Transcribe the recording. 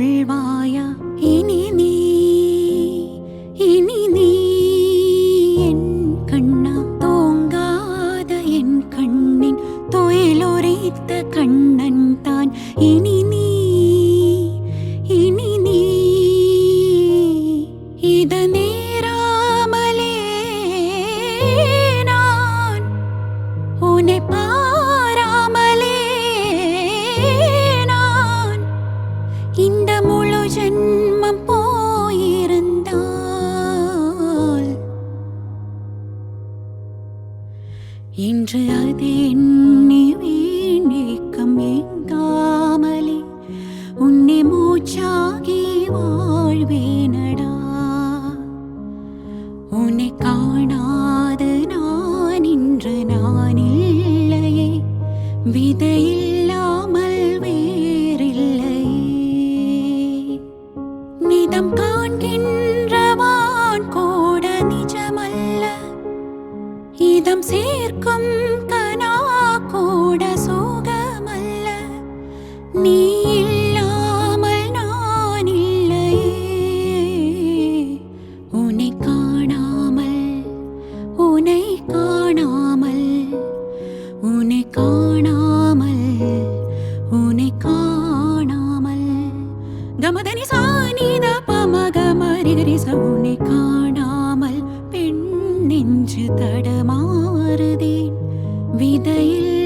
கொள்வாயா இனி நீ என் கண்ணா தூங்காத என் கண்ணின் துயிலுரைத்த கண்ணன் தான் இனி நீ இத நேராமலே நான் உன்னை பாராமலே நான் இந்த முழு ஜென்மம் போயிருந்தால் இன்று அது எண்ணி வீணேக்கம் ஏங்காமலே உன்னை மூச்சாகி வாழ்வேனடா உன்னை காணாது நான் இன்று நான் இல்லையே விதையில்லாமல் வேறில்லையே நிதம் காண்கின்றவான் கூட நிஜமல்ல இதம் சேர்க்கும் கனா கூட சோகமல்ல நீ இல்லாமல் நான் இல்லையே உன்னை காணாமல் உன்னை காணாமல் உன்னை காணாமல் உன்னை காணாமல் கமதனி சானித பமகமரிகரிச உன்னை காணாமல் பெண் நெஞ்சு தடமாறுதேன் விதையில்